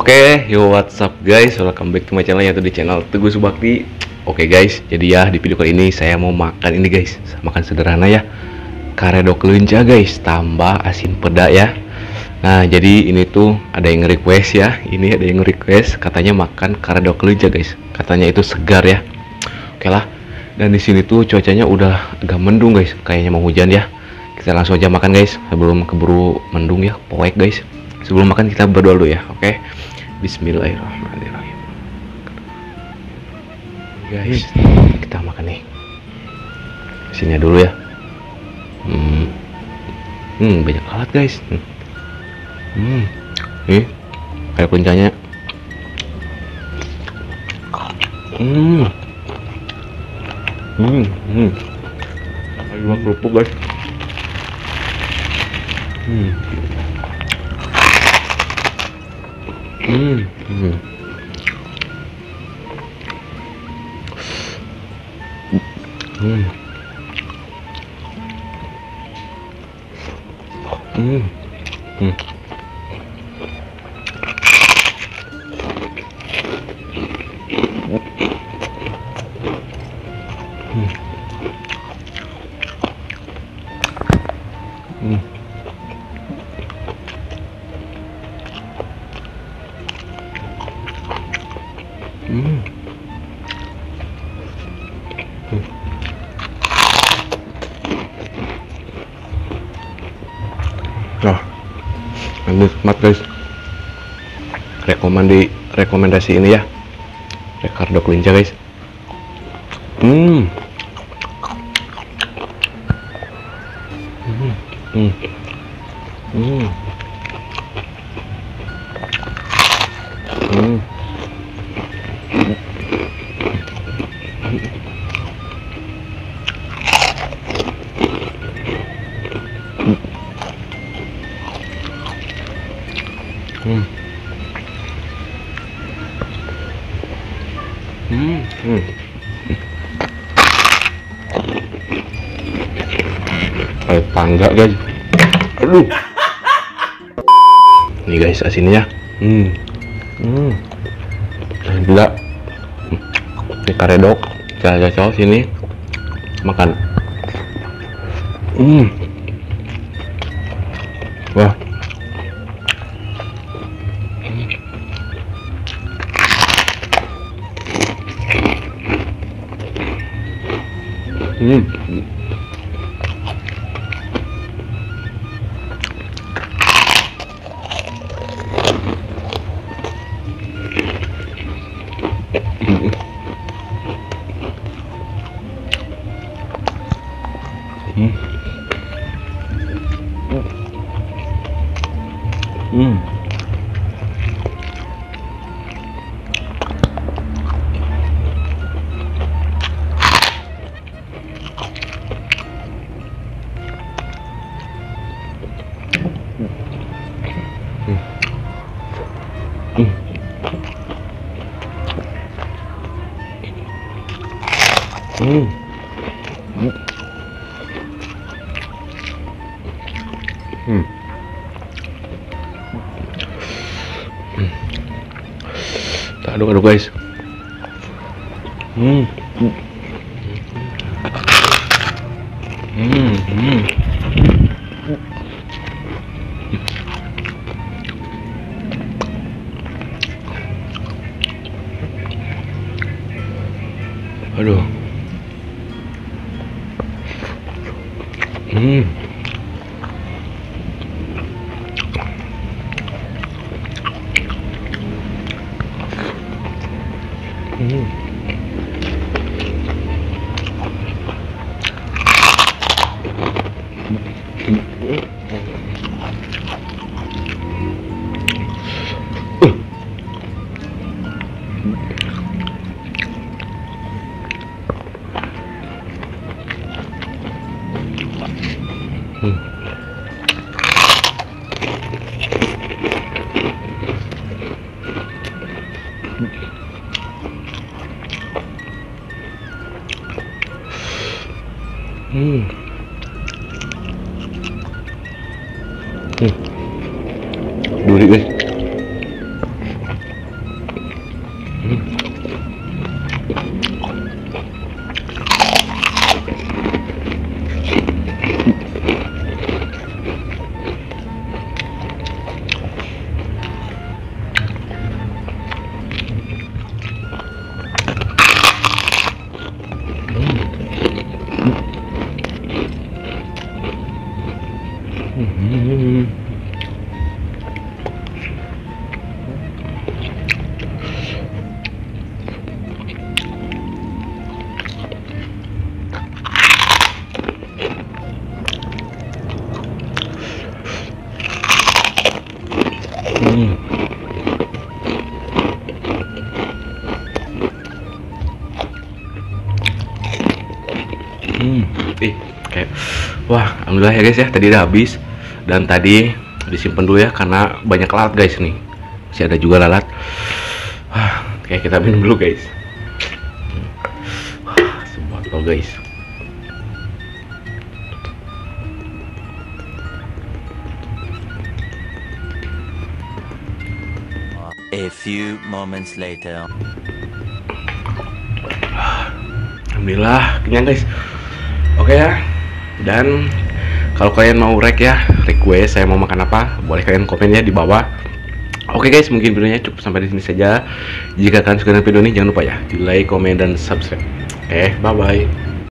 Oke, yo what's up guys, welcome back to my channel, yaitu di channel Teguh Subakti. Oke guys, jadi ya di video kali ini saya mau makan ini guys, makan sederhana ya, karedok lenca guys, tambah asin peda ya. Nah jadi ini tuh ada yang request ya, ini ada yang request katanya makan karedok lenca guys, katanya itu segar ya. Oke lah, dan di sini tuh cuacanya udah agak mendung guys, kayaknya mau hujan ya. Kita langsung aja makan guys, sebelum keburu mendung ya, poek guys. Sebelum makan kita berdoa dulu ya, oke? Bismillahirrahmanirrahim. Guys, kita makan nih. Sini dulu ya. Banyak alat guys. Nih, kayak kuncanya. Ayo kerupuk guys. Nah, lanjut mat guys. Rekomendasi ini ya, karedok lenca guys. Kayak tangga guys. Aduh. Nih guys asinnya. Gila. Ini karedok. Kita cocok sini. Makan. Wah. Aduk guys. Aduh. Duri guys. Wah, alhamdulillah ya guys ya, tadi udah habis. Dan tadi disimpan dulu ya karena banyak lalat guys nih. Masih ada juga lalat. Oke, kita minum dulu guys. Sebotol guys. A few moments later. Alhamdulillah kenyang guys. Oke ya. Dan kalau kalian mau request saya mau makan apa, boleh kalian komen ya di bawah. Oke guys, mungkin videonya cukup sampai di sini saja. Jika kalian suka dengan video ini, jangan lupa ya di like, komen, dan subscribe. Bye bye.